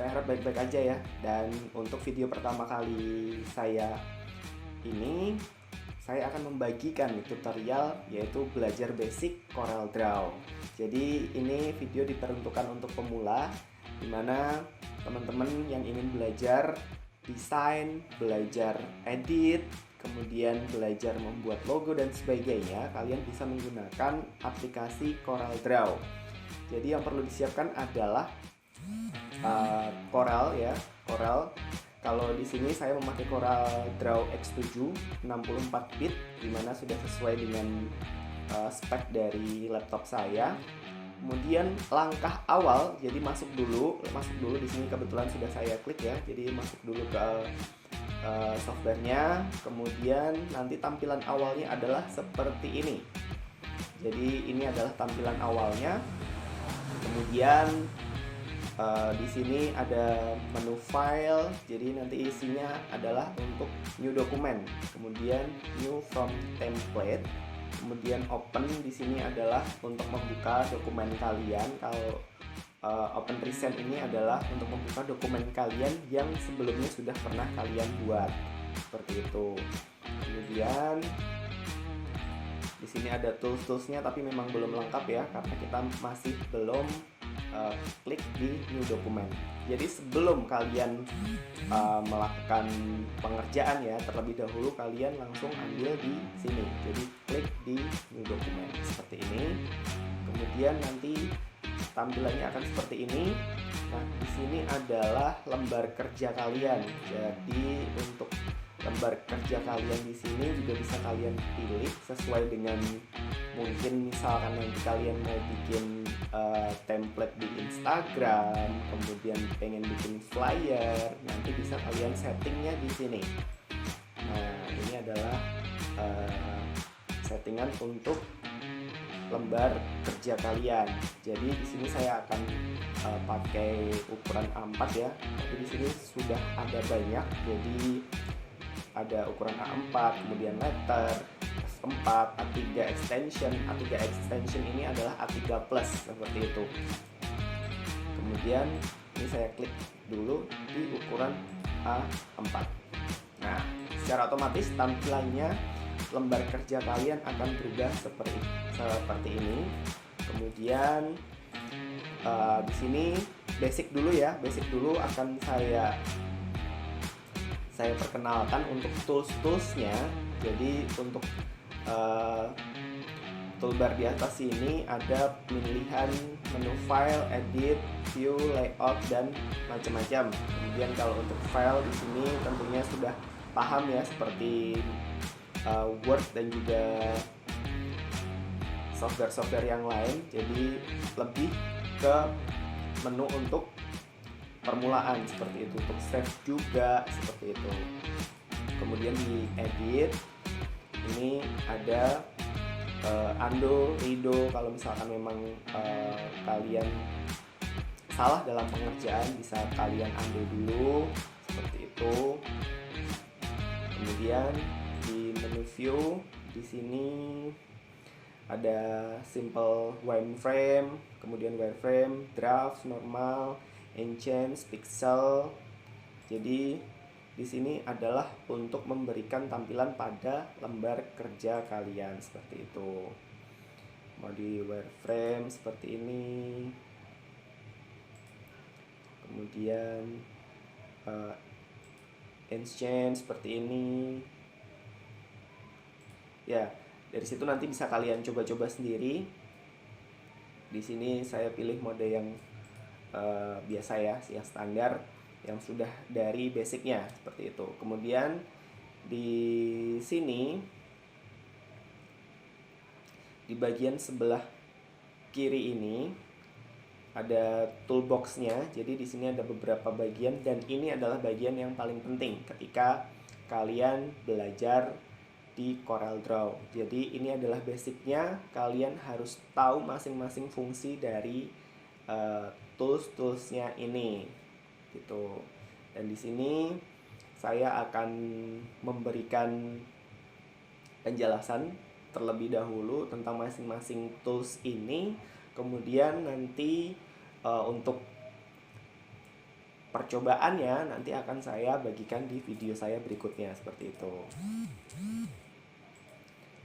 Saya harap baik-baik aja ya. Dan untuk video pertama kali saya ini, saya akan membagikan tutorial yaitu belajar basic CorelDRAW. Jadi ini video diperuntukkan untuk pemula, dimana teman-teman yang ingin belajar desain, belajar edit, kemudian belajar membuat logo dan sebagainya, kalian bisa menggunakan aplikasi CorelDRAW. Jadi yang perlu disiapkan adalah Corel ya, Corel. Kalau di sini saya memakai CorelDRAW X7 64 bit, dimana sudah sesuai dengan spek dari laptop saya. Kemudian langkah awal, jadi masuk dulu di sini kebetulan sudah saya klik ya. Jadi masuk dulu ke softwarenya, kemudian nanti tampilan awalnya adalah seperti ini. Jadi ini adalah tampilan awalnya. Kemudian di sini ada menu file, jadi nanti isinya adalah untuk new document, kemudian new from template, kemudian open di sini adalah untuk membuka dokumen kalian. Kalau open recent ini adalah untuk membuka dokumen kalian yang sebelumnya sudah pernah kalian buat, seperti itu. Kemudian di sini ada tools-toolsnya, tapi memang belum lengkap ya, karena kita masih belum klik di new document. Jadi sebelum kalian melakukan pengerjaan ya, terlebih dahulu kalian langsung ambil di sini. Jadi klik di new document seperti ini. Kemudian nanti tampilannya akan seperti ini. Nah, di sini adalah lembar kerja kalian. Jadi untuk lembar kerja kalian di sini juga bisa kalian pilih sesuai dengan, mungkin misalkan nanti kalian mau bikin template di Instagram, kemudian pengen bikin flyer, nanti bisa kalian settingnya di sini. Nah, ini adalah settingan untuk lembar kerja kalian. Jadi di sini saya akan pakai ukuran A4 ya. Tapi di sini sudah ada banyak. Jadi ada ukuran A4, kemudian letter, A4, A3 extension. A3 extension ini adalah A3 plus seperti itu. Kemudian ini saya klik dulu di ukuran A4. Nah, secara otomatis tampilannya lembar kerja kalian akan berubah seperti ini. Kemudian di sini basic dulu ya. Basic dulu akan saya perkenalkan untuk tools-toolsnya. Jadi untuk toolbar di atas ini ada pemilihan menu file, edit, view, layout, dan macam-macam. Kemudian kalau untuk file di sini tentunya sudah paham ya, seperti Word dan juga software-software yang lain. Jadi lebih ke menu untuk permulaan seperti itu, untuk save juga seperti itu. Kemudian di edit ini ada undo, redo. Kalau misalkan memang kalian salah dalam pengerjaan, bisa kalian undo dulu seperti itu. Kemudian di menu view di sini ada simple wireframe, kemudian wireframe, draft, normal, enhance, pixel. Jadi di sini adalah untuk memberikan tampilan pada lembar kerja kalian seperti itu. Mau di wireframe seperti ini. Kemudian enhance seperti ini. Ya, dari situ nanti bisa kalian coba-coba sendiri. Di sini saya pilih mode yang biasa ya, yang standar, yang sudah dari basicnya seperti itu. Kemudian di sini di bagian sebelah kiri ini ada toolboxnya. Jadi di sini ada beberapa bagian, dan ini adalah bagian yang paling penting ketika kalian belajar di CorelDRAW. Jadi ini adalah basicnya, kalian harus tahu masing-masing fungsi dari tools-toolsnya ini gitu. Dan di sini saya akan memberikan penjelasan terlebih dahulu tentang masing-masing tools ini. Kemudian nanti untuk percobaannya nanti akan saya bagikan di video saya berikutnya seperti itu.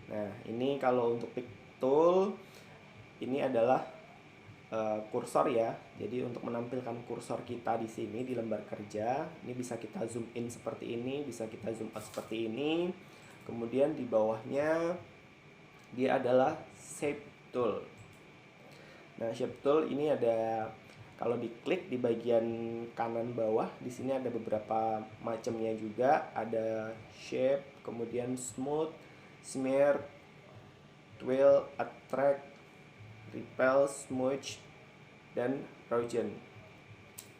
Nah, ini kalau untuk pick tool ini adalah kursor ya. Jadi untuk menampilkan kursor kita di sini di lembar kerja, ini bisa kita zoom in seperti ini, bisa kita zoom out seperti ini. Kemudian di bawahnya dia adalah shape tool. Nah, shape tool ini ada, kalau diklik di bagian kanan bawah di sini ada beberapa macamnya juga, ada shape, kemudian smooth, smear, twirl, attract, repel, smudge, dan erosion.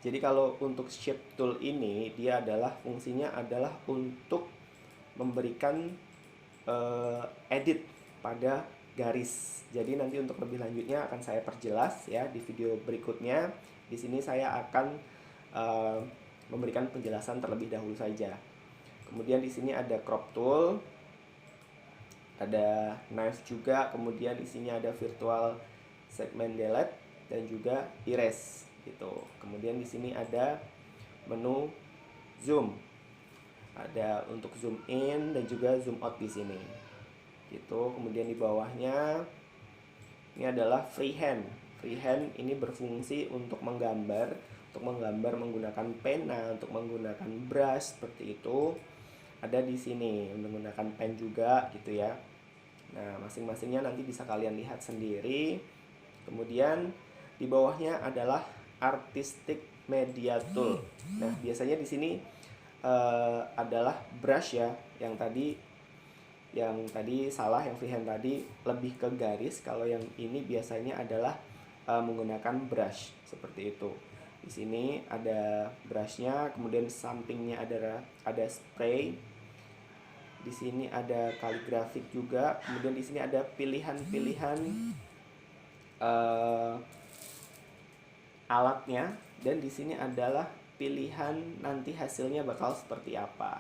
Jadi kalau untuk shape tool ini dia adalah fungsinya adalah untuk memberikan edit pada garis. Jadi nanti untuk lebih lanjutnya akan saya perjelas ya di video berikutnya. Di sini saya akan memberikan penjelasan terlebih dahulu saja. Kemudian di sini ada crop tool, ada knife juga, kemudian di sini ada virtual segment delete dan juga erase gitu. Kemudian di sini ada menu zoom. Ada untuk zoom in dan juga zoom out di sini. Gitu. Kemudian di bawahnya ini adalah freehand. Freehand ini berfungsi untuk menggambar menggunakan pena, untuk menggunakan brush seperti itu. Ada di sini menggunakan pen juga gitu ya. Nah, masing-masingnya nanti bisa kalian lihat sendiri. Kemudian di bawahnya adalah artistic media tool. Nah, biasanya di sini adalah brush ya, yang tadi salah, yang freehand tadi lebih ke garis. Kalau yang ini biasanya adalah menggunakan brush seperti itu. Di sini ada brushnya, kemudian sampingnya ada spray. Di sini ada kaligrafik juga, kemudian di sini ada pilihan-pilihan alatnya, dan di sini adalah pilihan nanti hasilnya bakal seperti apa.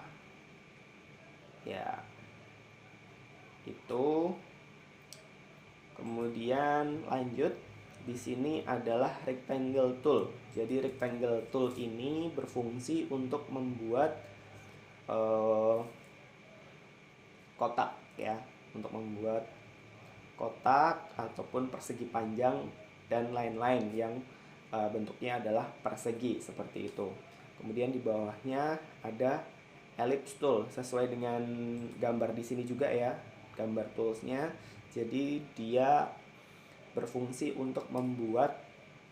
Ya. Itu. Kemudian lanjut, di sini adalah rectangle tool. Jadi rectangle tool ini berfungsi untuk membuat kotak ya, untuk membuat kotak ataupun persegi panjang dan lain-lain yang bentuknya adalah persegi seperti itu. Kemudian di bawahnya ada ellipse tool sesuai dengan gambar di sini juga ya, gambar toolsnya. Jadi dia berfungsi untuk membuat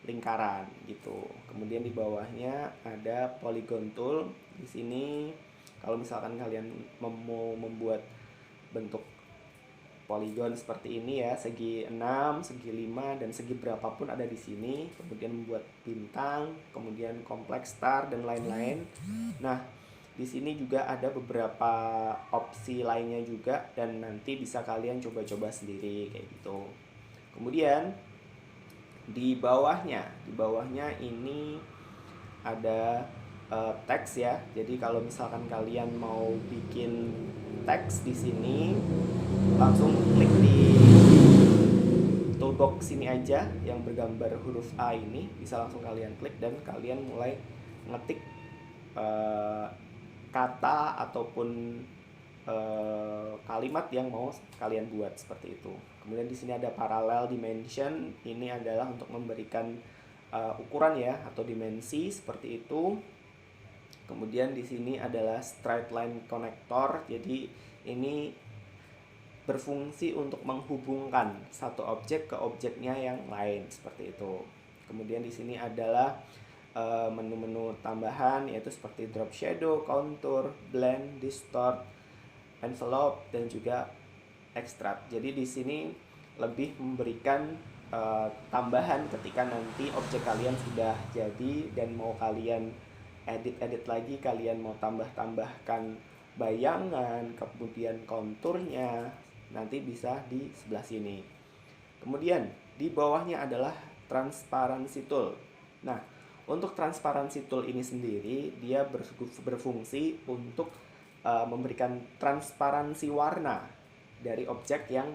lingkaran gitu. Kemudian di bawahnya ada polygon tool. Di sini kalau misalkan kalian mau membuat bentuk poligon seperti ini ya, segi 6, segi 5, dan segi berapapun ada di sini. Kemudian membuat bintang, kemudian kompleks star dan lain-lain. Nah, di sini juga ada beberapa opsi lainnya juga, dan nanti bisa kalian coba-coba sendiri kayak gitu. Kemudian di bawahnya ini ada teks ya. Jadi kalau misalkan kalian mau bikin teks di sini, langsung klik di toolbox sini aja yang bergambar huruf A ini, bisa langsung kalian klik dan kalian mulai ngetik kata ataupun kalimat yang mau kalian buat seperti itu. Kemudian di sini ada parallel dimension, ini adalah untuk memberikan ukuran ya atau dimensi seperti itu. Kemudian di sini adalah straight line connector, jadi ini berfungsi untuk menghubungkan satu objek ke objeknya yang lain seperti itu. Kemudian di sini adalah menu-menu tambahan, yaitu seperti drop shadow, contour, blend, distort, envelope, dan juga extract. Jadi di sini lebih memberikan tambahan ketika nanti objek kalian sudah jadi dan mau kalian edit lagi, kalian mau tambahkan bayangan, kemudian konturnya, nanti bisa di sebelah sini. Kemudian di bawahnya adalah transparency tool. Nah, untuk transparency tool ini sendiri dia berfungsi untuk memberikan transparansi warna dari objek yang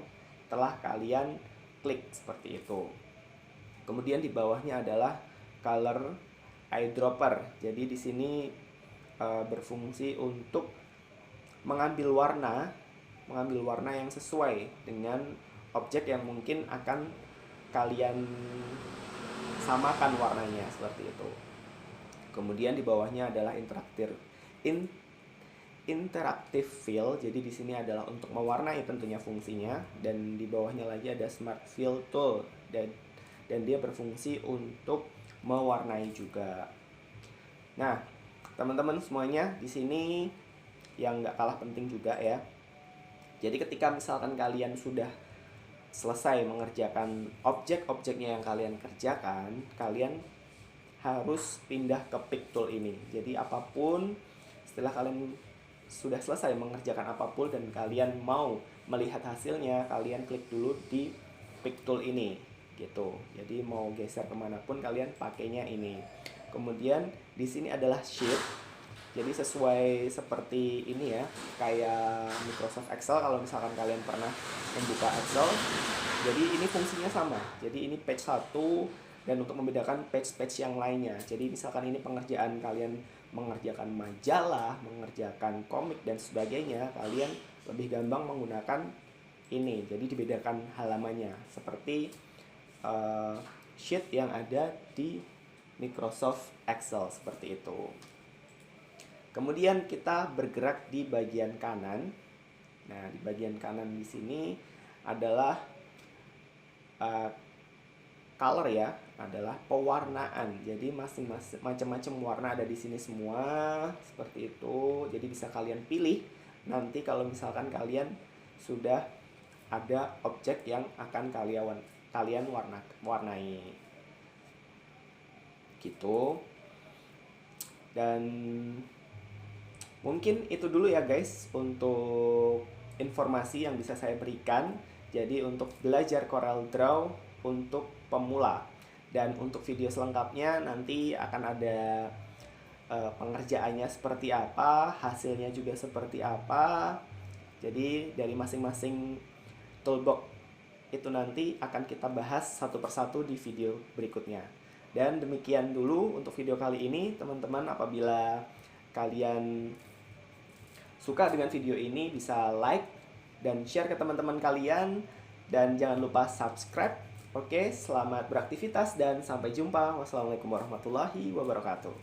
telah kalian klik seperti itu. Kemudian di bawahnya adalah color eyedropper. Jadi di sini berfungsi untuk mengambil warna yang sesuai dengan objek yang mungkin akan kalian samakan warnanya, seperti itu. Kemudian di bawahnya adalah interactive fill. Jadi di sini adalah untuk mewarnai tentunya fungsinya, dan di bawahnya lagi ada smart fill tool, dan dia berfungsi untuk mewarnai juga. Nah, teman-teman semuanya, di sini yang nggak kalah penting juga ya. Jadi ketika misalkan kalian sudah selesai mengerjakan objek-objeknya yang kalian kerjakan, kalian harus pindah ke pick tool ini. Jadi apapun, setelah kalian sudah selesai mengerjakan apapun dan kalian mau melihat hasilnya, kalian klik dulu di pick tool ini gitu. Jadi mau geser kemanapun kalian pakainya ini. Kemudian di sini adalah sheet. Jadi sesuai seperti ini ya, kayak Microsoft Excel kalau misalkan kalian pernah membuka Excel. Jadi ini fungsinya sama. Jadi ini page 1, dan untuk membedakan page-page yang lainnya. Jadi misalkan ini pengerjaan kalian mengerjakan majalah, mengerjakan komik dan sebagainya, kalian lebih gampang menggunakan ini. Jadi dibedakan halamannya seperti sheet yang ada di Microsoft Excel, seperti itu. Kemudian kita bergerak di bagian kanan. Nah, di bagian kanan di sini adalah color ya, adalah pewarnaan. Jadi masing-masing macam-macam warna ada di sini semua, seperti itu. Jadi bisa kalian pilih nanti kalau misalkan kalian sudah ada objek yang akan kalian warnai. Gitu. Dan mungkin itu dulu ya guys untuk informasi yang bisa saya berikan. Jadi untuk belajar Corel Draw untuk pemula, dan untuk video selengkapnya nanti akan ada pengerjaannya seperti apa, hasilnya juga seperti apa. Jadi dari masing-masing toolbox itu nanti akan kita bahas satu persatu di video berikutnya. Dan demikian dulu untuk video kali ini teman-teman. Apabila kalian suka dengan video ini, bisa like dan share ke teman-teman kalian, dan jangan lupa subscribe. Oke, selamat beraktivitas dan sampai jumpa. Wassalamualaikum warahmatullahi wabarakatuh.